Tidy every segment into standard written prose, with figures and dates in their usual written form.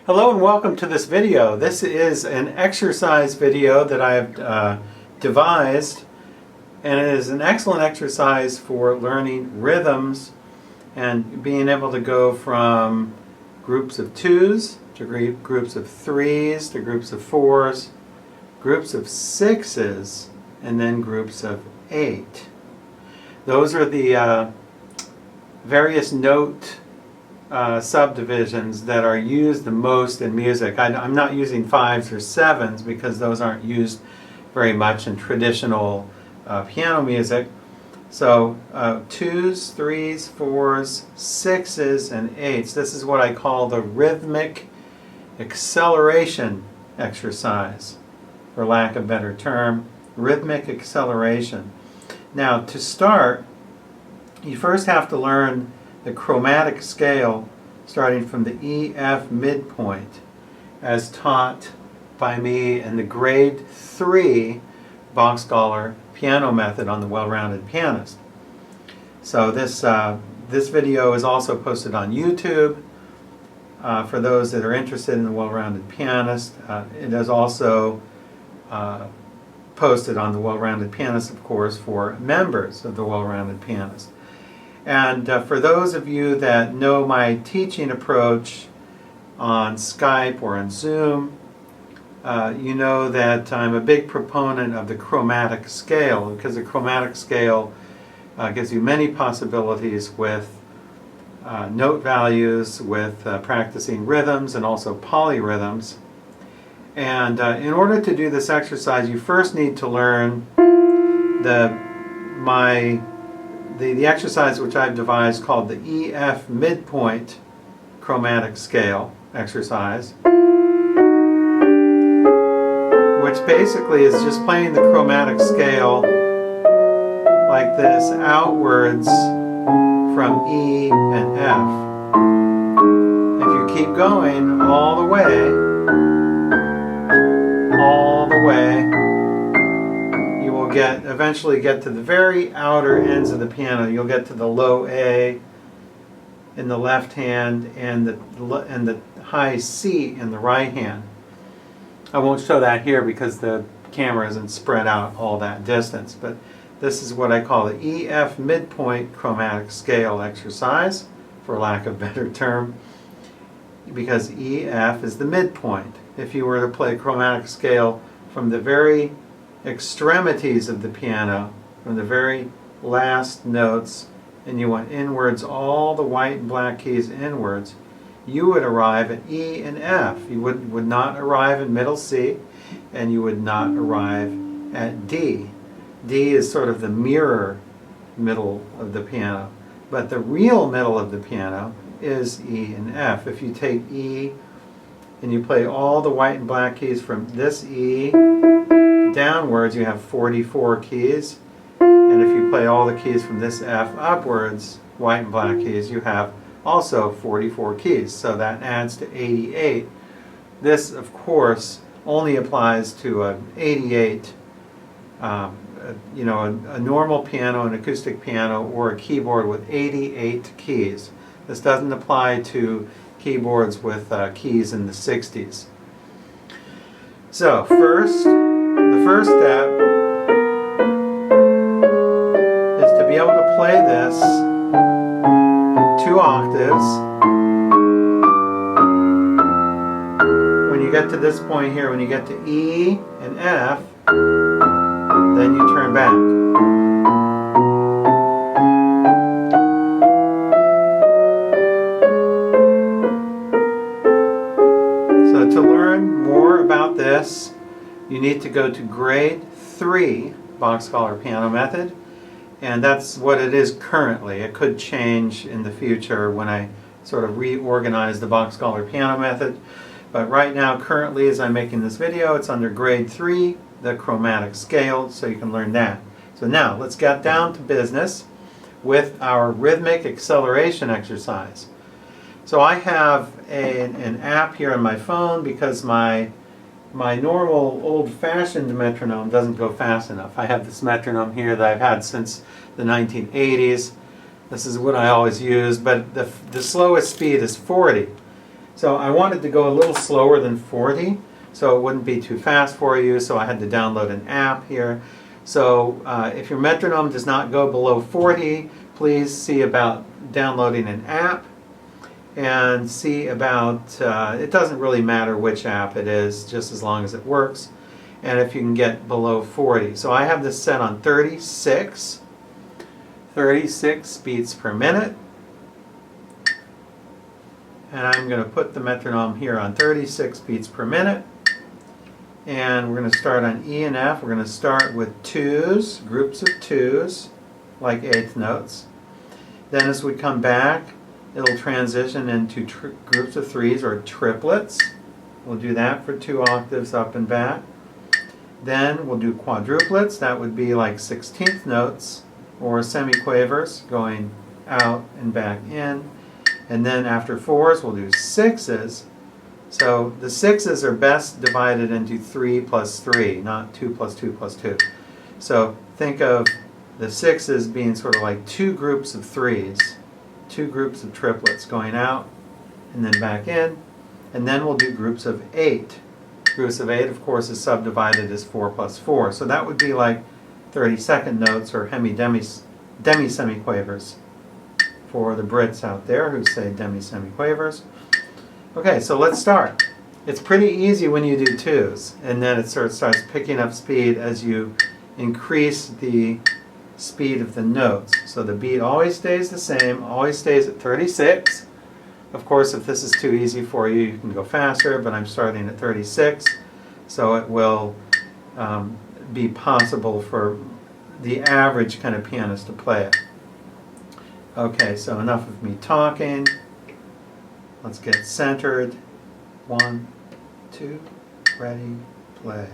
Hello and welcome to this video. This is an exercise video that I've devised, and it is an excellent exercise for learning rhythms and being able to go from groups of twos to groups of threes to groups of fours, groups of sixes, and then groups of eight. Those are the various note subdivisions that are used the most in music. I'm not using fives or sevens because those aren't used very much in traditional piano music. So twos, threes, fours, sixes, and eights. This is what I call the rhythmic acceleration exercise, for lack of a better term. Rhythmic acceleration. Now, to start, you first have to learn the chromatic scale starting from the E, F midpoint as taught by me in the grade 3 Bach Scholar piano method on the Well-Rounded Pianist. So this video is also posted on YouTube for those that are interested in the Well-Rounded Pianist. It is also posted on the Well-Rounded Pianist, of course, for members of the Well-Rounded Pianist. And for those of you that know my teaching approach on Skype or on Zoom, you know that I'm a big proponent of the chromatic scale, because the chromatic scale gives you many possibilities with note values, with practicing rhythms and also polyrhythms. And in order to do this exercise, you first need to learn the exercise which I've devised called the E-F midpoint chromatic scale exercise, which basically is just playing the chromatic scale like this outwards from E and F. If you keep going all the way, eventually get to the very outer ends of the piano. You'll get to the low A in the left hand and the high C in the right hand. I won't show that here because the camera isn't spread out all that distance, but this is what I call the E-F midpoint chromatic scale exercise, for lack of a better term, because E-F is the midpoint. If you were to play a chromatic scale from the very extremities of the piano, from the very last notes, and you went inwards, all the white and black keys inwards, you would arrive at E and F. You would not arrive at middle C, and you would not arrive at D. D is sort of the mirror middle of the piano, but the real middle of the piano is E and F. If you take E and you play all the white and black keys from this E downwards, you have 44 keys, and if you play all the keys from this F upwards, white and black keys, you have also 44 keys, so that adds to 88. This, of course, only applies to an 88, a normal piano, an acoustic piano, or a keyboard with 88 keys. This doesn't apply to keyboards with keys in the 60s. So the first step is to be able to play this 2 octaves. When you get to this point here, when you get to E and F, then you turn back. So to learn more about this, you need to go to grade 3 Bach Scholar piano method, and that's what it is currently. It could change in the future when I sort of reorganize the Bach Scholar piano method, but right now, currently, as I'm making this video, it's under grade 3, the chromatic scale, so you can learn that. So now, let's get down to business with our rhythmic acceleration exercise. So I have an app here on my phone because my normal old-fashioned metronome doesn't go fast enough. I have this metronome here that I've had since the 1980s. This is what I always use, but the slowest speed is 40. So I wanted to go a little slower than 40, so it wouldn't be too fast for you, so I had to download an app here. So if your metronome does not go below 40, please see about downloading an app, and see about, it doesn't really matter which app it is, just as long as it works, and if you can get below 40. So I have this set on 36 beats per minute, and I'm going to put the metronome here on 36 beats per minute, and we're going to start on E and F. We're going to start with twos, groups of twos, like eighth notes. Then as we come back, it'll transition into groups of threes or triplets. We'll do that for 2 octaves up and back. Then we'll do quadruplets. That would be like 16th notes or semiquavers going out and back in. And then after fours, we'll do sixes. So the sixes are best divided into 3 plus 3, not 2 plus 2 plus 2. So think of the sixes being sort of like 2 groups of threes, 2 groups of triplets going out and then back in, and then we'll do groups of 8. Groups of 8, of course, is subdivided as 4 plus 4. So that would be like 32nd notes or demi-semiquavers for the Brits out there who say demi-semiquavers. Okay, so let's start. It's pretty easy when you do twos, and then it sort of starts picking up speed as you increase the speed of the notes. So the beat always stays the same, always stays at 36. Of course, if this is too easy for you, you can go faster, but I'm starting at 36, so it will be possible for the average kind of pianist to play it. Okay, so enough of me talking. Let's get centered. 1, 2, ready, play.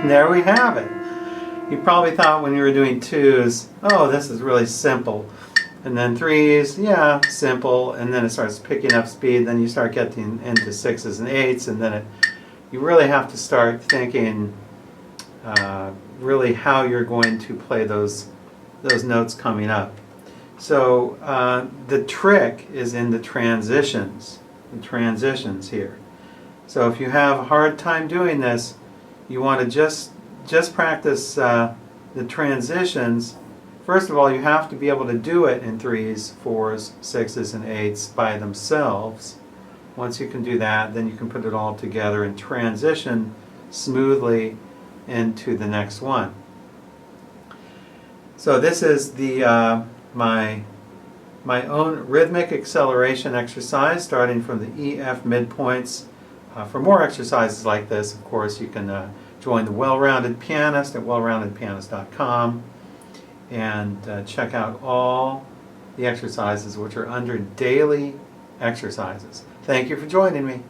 There we have it. You probably thought when you were doing twos, oh, this is really simple. And then threes, yeah, simple. And then it starts picking up speed. Then you start getting into sixes and eights. And then you really have to start thinking really how you're going to play those notes coming up. So the trick is in the transitions here. So if you have a hard time doing this, you want to just practice the transitions. First of all, you have to be able to do it in threes, fours, sixes, and eights by themselves. Once you can do that, then you can put it all together and transition smoothly into the next one. So this is the my own rhythmic acceleration exercise, starting from the E, F midpoints. For more exercises like this, of course, you can join the Well-Rounded Pianist at wellroundedpianist.com. and check out all the exercises which are under daily exercises. Thank you for joining me.